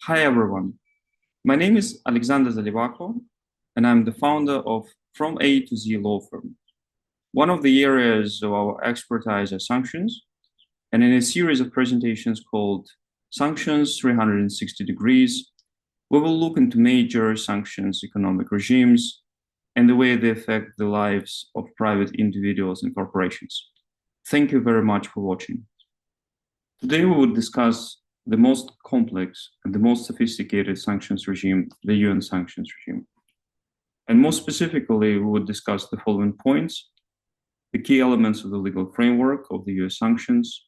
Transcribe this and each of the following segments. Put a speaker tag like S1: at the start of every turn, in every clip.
S1: Hi everyone, my name is Alexander Zalivako, and I'm the founder of From A to Z law firm. One of the areas of our expertise are sanctions, and in a series of presentations called Sanctions 360 Degrees, we will look into major sanctions economic regimes and the way they affect the lives of private individuals and corporations. Thank you very much for watching. Today we will discuss the most complex and the most sophisticated sanctions regime, the UN sanctions regime. And more specifically, we would discuss the following points: the key elements of the legal framework of the US sanctions,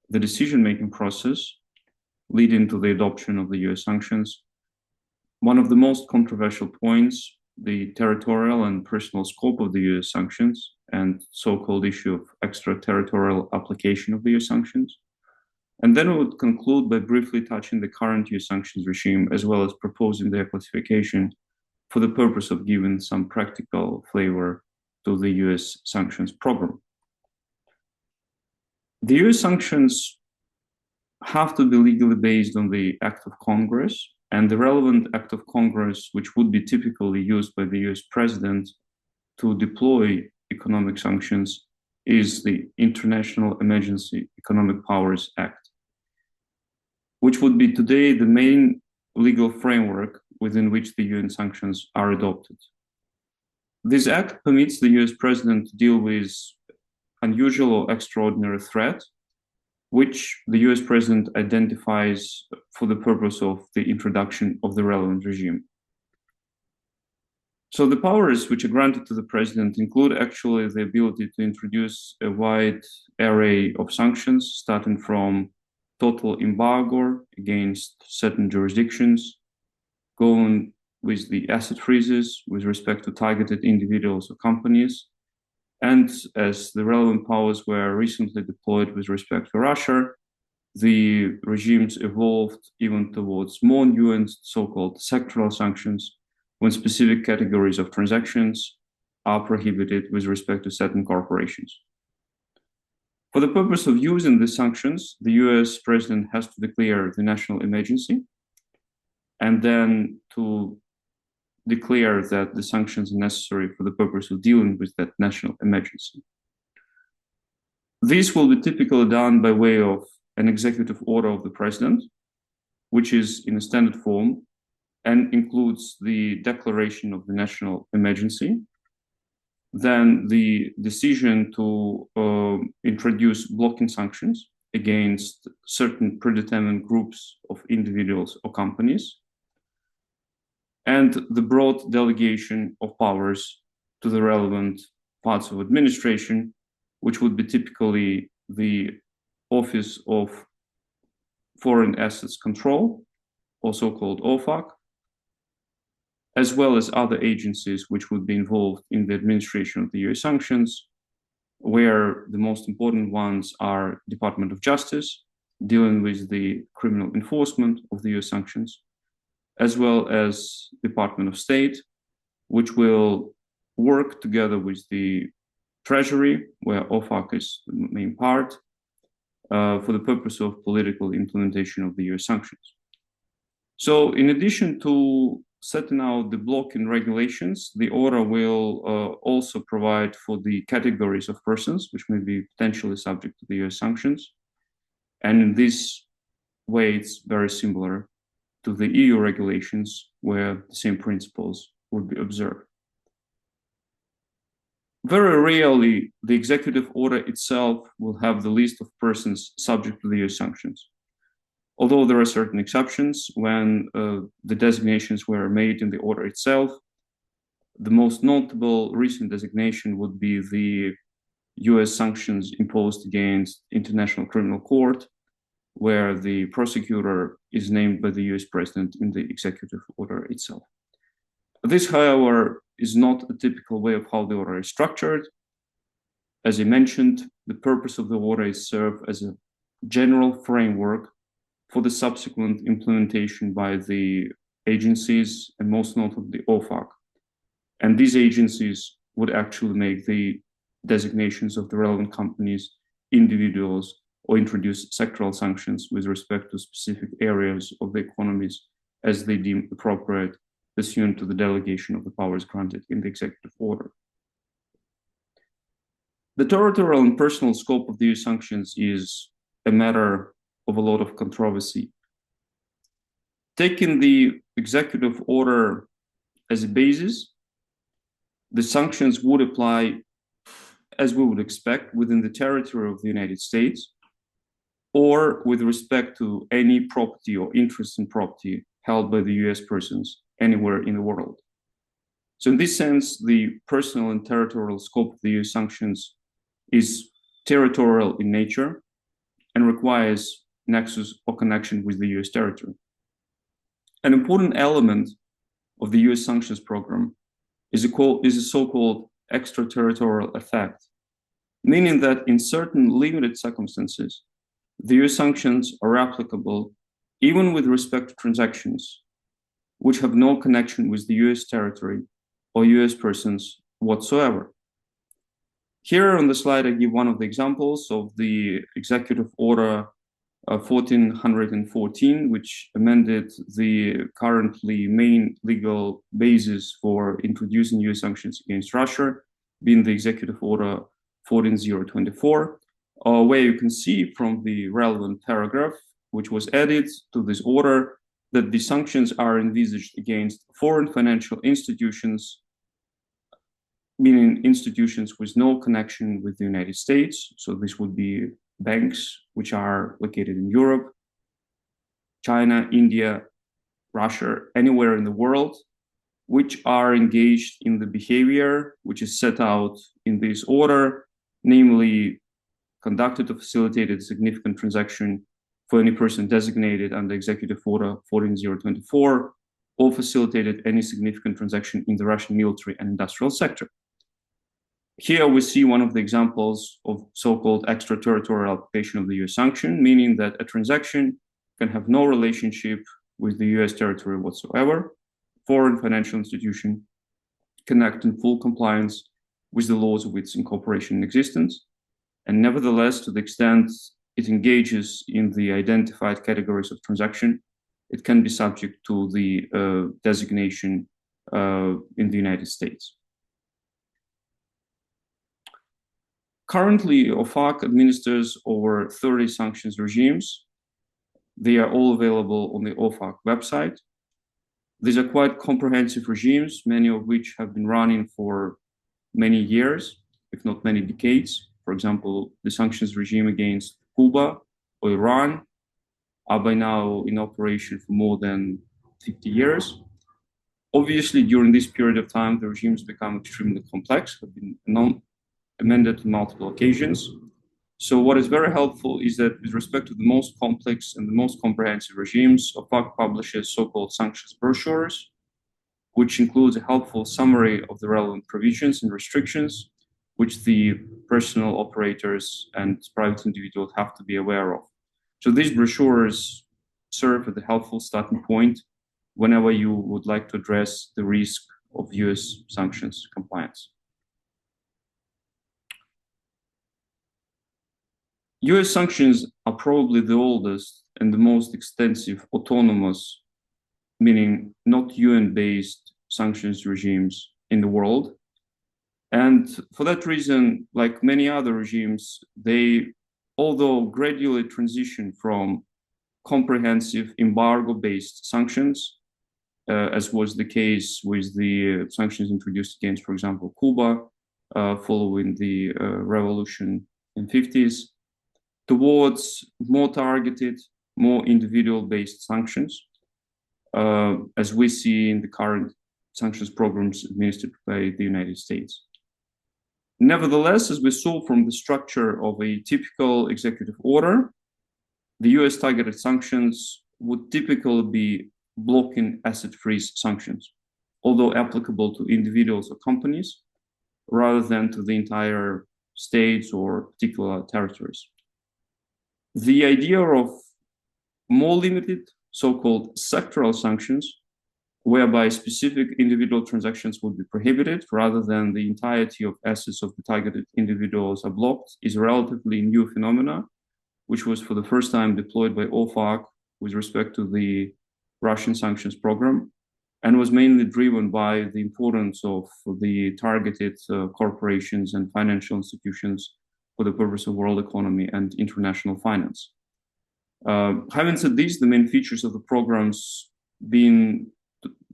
S1: the decision-making process leading to the adoption of the US sanctions, one of the most controversial points, the territorial and personal scope of the US sanctions, and so-called issue of extra-territorial application of the US sanctions. And then we would conclude by briefly touching the current US sanctions regime, as well as proposing their classification for the purpose of giving some practical flavor to the US sanctions program. The US sanctions have to be legally based on the Act of Congress, and the relevant Act of Congress, which would be typically used by the US president to deploy economic sanctions, is the International Emergency Economic Powers Act, which would be today the main legal framework within which the UN sanctions are adopted. This act permits the US president to deal with unusual or extraordinary threat, which the US president identifies for the purpose of the introduction of the relevant regime. So the powers which are granted to the president include actually the ability to introduce a wide array of sanctions, starting from total embargo against certain jurisdictions, going with the asset freezes with respect to targeted individuals or companies. And as the relevant powers were recently deployed with respect to Russia, the regimes evolved even towards more nuanced so-called sectoral sanctions, when specific categories of transactions are prohibited with respect to certain corporations. For the purpose of using the sanctions, the US president has to declare the national emergency, and then to declare that the sanctions are necessary for the purpose of dealing with that national emergency. This will be typically done by way of an executive order of the president, which is in a standard form and includes the declaration of the national emergency, then the decision to introduce blocking sanctions against certain predetermined groups of individuals or companies, and the broad delegation of powers to the relevant parts of administration, which would be typically the Office of Foreign Assets Control, also called OFAC, as well as other agencies which would be involved in the administration of the US sanctions, where the most important ones are Department of Justice, dealing with the criminal enforcement of the US sanctions, as well as Department of State, which will work together with the Treasury, where OFAC is the main part, for the purpose of political implementation of the US sanctions. So in addition to setting out the blocking regulations, the order will also provide for the categories of persons which may be potentially subject to the US sanctions. And in this way, it's very similar to the EU regulations, where the same principles would be observed. Very rarely, the executive order itself will have the list of persons subject to the US sanctions. Although there are certain exceptions when the designations were made in the order itself. The most notable recent designation would be the US sanctions imposed against International Criminal Court, where the prosecutor is named by the US president in the executive order itself. This, however, is not a typical way of how the order is structured. As I mentioned, the purpose of the order is serve as a general framework for the subsequent implementation by the agencies, and most notably OFAC. And these agencies would actually make the designations of the relevant companies, individuals, or introduce sectoral sanctions with respect to specific areas of the economies as they deem appropriate pursuant to the delegation of the powers granted in the executive order. The territorial and personal scope of the EU sanctions is a matter of a lot of controversy. Taking the executive order as a basis, the sanctions would apply, as we would expect, within the territory of the United States, or with respect to any property or interest in property held by the US persons anywhere in the world. So in this sense, the personal and territorial scope of the US sanctions is territorial in nature and requires nexus or connection with the US territory. An important element of the US sanctions program is a so-called extra-territorial effect, meaning that in certain limited circumstances, the US sanctions are applicable even with respect to transactions which have no connection with the US territory or US persons whatsoever. Here on the slide, I give one of the examples of the Executive Order 1414, which amended the currently main legal basis for introducing US sanctions against Russia, being the Executive Order 14024, where you can see from the relevant paragraph, which was added to this order, that the sanctions are envisaged against foreign financial institutions, meaning institutions with no connection with the United States. So this would be banks which are located in Europe, China, India, Russia, anywhere in the world, which are engaged in the behavior which is set out in this order, namely conducted or facilitated a significant transaction for any person designated under Executive Order 14024, or facilitated any significant transaction in the Russian military and industrial sector. Here we see one of the examples of so-called extraterritorial application of the US sanction, meaning that a transaction can have no relationship with the US territory whatsoever. Foreign financial institution can act in full compliance with the laws of its incorporation in existence, and nevertheless, to the extent it engages in the identified categories of transaction, it can be subject to the designation in the United States. Currently, OFAC administers over 30 sanctions regimes. They are all available on the OFAC website. These are quite comprehensive regimes, many of which have been running for many years, if not many decades. For example, the sanctions regime against Cuba or Iran are by now in operation for more than 50 years. Obviously, during this period of time, the regimes become extremely complex, have been amended on multiple occasions. So what is very helpful is that with respect to the most complex and the most comprehensive regimes, OFAC publishes so-called sanctions brochures, which includes a helpful summary of the relevant provisions and restrictions, which the personal operators and private individuals have to be aware of. So these brochures serve as a helpful starting point whenever you would like to address the risk of US sanctions compliance. US sanctions are probably the oldest and the most extensive autonomous, meaning not UN-based sanctions regimes in the world. And for that reason, like many other regimes, they, although gradually transition from comprehensive embargo-based sanctions, as was the case with the sanctions introduced against, for example, Cuba, following the revolution in the 50s, towards more targeted, more individual-based sanctions, as we see in the current sanctions programs administered by the United States. Nevertheless, as we saw from the structure of a typical executive order, the US targeted sanctions would typically be blocking asset freeze sanctions, although applicable to individuals or companies, rather than to the entire states or particular territories. The idea of more limited, so-called sectoral sanctions, whereby specific individual transactions would be prohibited rather than the entirety of assets of the targeted individuals are blocked, is a relatively new phenomena, which was for the first time deployed by OFAC with respect to the Russian sanctions program, and was mainly driven by the importance of the targeted corporations and financial institutions for the purpose of world economy and international finance. Having said this, the main features of the programs being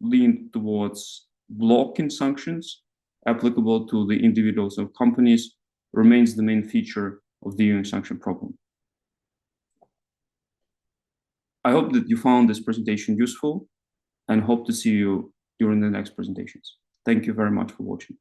S1: leaned towards blocking sanctions applicable to the individuals and companies remains the main feature of the UN sanction program. I hope that you found this presentation useful and hope to see you during the next presentations. Thank you very much for watching.